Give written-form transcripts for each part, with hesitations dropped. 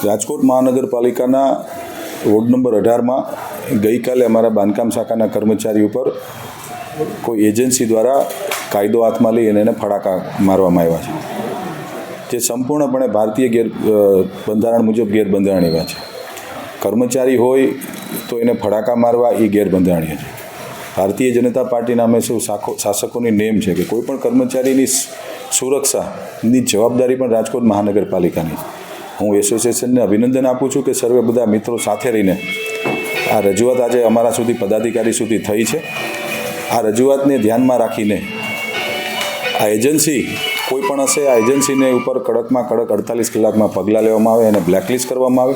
રાજકોટ મહાનગરપાલિકાના ward number 18માં ગઈકાલે અમારા બાંધકામ શાખાના કર્મચારી ઉપર કોઈ એજન્સી દ્વારા કાયદો હાથમાં લઈ અને એને ફડાકા મારવામાં આવ્યા છે, જે સંપૂર્ણપણે ભારતીય બંધારણ મુજબ ગેરબંધારણીય એવા છે. કર્મચારી હોય તો એને ફડાકા મારવા એ ગેરબંધારણીય છે. ભારતીય જનતા પાર્ટીના અમે સૌ શાસકોની નેમ છે કે કોઈપણ કર્મચારીની સુરક્ષાની જવાબદારી પણ રાજકોટ મહાનગરપાલિકાની. હું એસોસિએશનને અભિનંદન આપું છું કે સર્વે બધા મિત્રો સાથે રહીને આ રજૂઆત આજે અમારા સુધી પદાધિકારી સુધી થઈ છે. આ રજૂઆતને ધ્યાનમાં રાખીને આ એજન્સી કોઈ પણ હશે, આ એજન્સીને ઉપર કડકમાં કડક 48 કલાકમાં પગલાં લેવામાં આવે અને બ્લેકલિસ્ટ કરવામાં આવે.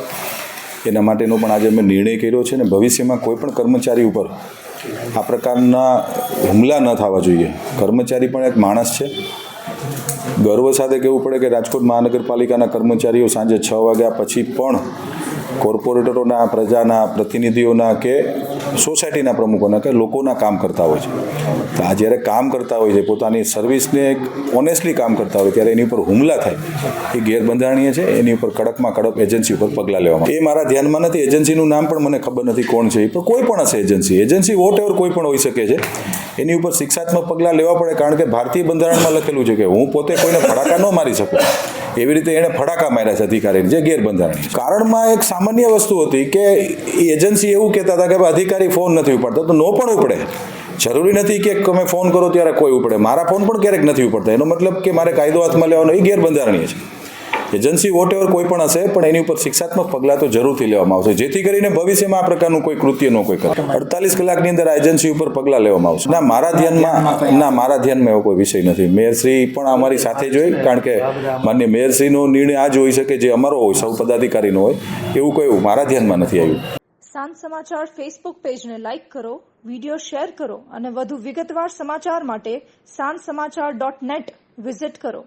એના માટેનો પણ આજે અમે નિર્ણય કર્યો છે અને ભવિષ્યમાં કોઈ પણ કર્મચારી ઉપર આ પ્રકારના હુમલા ન થવા જોઈએ. કર્મચારી પણ એક માણસ છે. ગર્વ સાથે કહેવું પડે કે રાજકોટ મહાનગરપાલિકાના કર્મચારીઓ સાંજે 6 વાગ્યા પછી પણ કોર્પોરેટરોના, પ્રજાના પ્રતિનિધિઓના કે સોસાયટીના પ્રમુખોના કે લોકોના કામ કરતા હોય છે. તો આ જ્યારે કામ કરતા હોય છે, પોતાની સર્વિસને એક ઓનેસ્ટલી કામ કરતા હોય, ત્યારે એની ઉપર હુમલા થાય એ ગેરબંધારણીય છે. એની ઉપર કડકમાં કડક એજન્સી ઉપર પગલાં લેવામાં. એ મારા ધ્યાનમાં નથી, એજન્સીનું નામ પણ મને ખબર નથી કોણ છે, પણ કોઈ પણ હશે એજન્સી વોટ એવર કોઈ પણ હોઈ શકે છે. એની ઉપર શિક્ષાત્મક પગલાં લેવા પડે, કારણ કે ભારતીય બંધારણમાં લખેલું છે કે હું પોતે કોઈને ફડાકા ન મારી શકું. એવી રીતે એણે ફડાકા માર્યા છે અધિકારીને, જે ગેરબંધારણીય. કારણમાં એક સામાન્ય વસ્તુ હતી કે એજન્સી એવું કહેતા હતા કે અધિકારી ફોન નથી ઉપાડતો, તો નો પણ ઉપડે. જરૂરી નથી કે તમે ફોન કરો ત્યારે કોઈ ઉપડે. મારા ફોન પણ ક્યારેક નથી ઉપડતા. એનો મતલબ કે મારે કાયદો હાથમાં લેવાનો એ ગેરબંધારણીય છે. એજન્સી વોટ એવર કોઈ પણ હશે, પણ એની ઉપર શિક્ષાત્મક પગલાં તો જરૂરથી લેવામાં આવશે, જેથી કરીને ભવિષ્યમાં આ પ્રકારનું કોઈ કૃત્ય ન કોઈ કરે. 48 કલાકની અંદર આ એજન્સી ઉપર પગલાં લેવામાં આવશે. મારા ધ્યાનમાં એવો કોઈ વિષય નથી. મેયરશ્રી પણ અમારી સાથે જ હોય, કારણ કે માન્ય મેયરશ્રીનો નિર્ણય આ જ હોઈ શકે જે અમારો હોય, સૌ પદાધિકારીનો હોય. એવું કોઈ મારા ધ્યાનમાં નથી આવ્યું. સાંજ સમાચાર ફેસબુક પેજને લાઇક કરો, વિડીયો શેર કરો અને વધુ વિગતવાર સમાચાર માટે sanssamachar.net વિઝિટ કરો.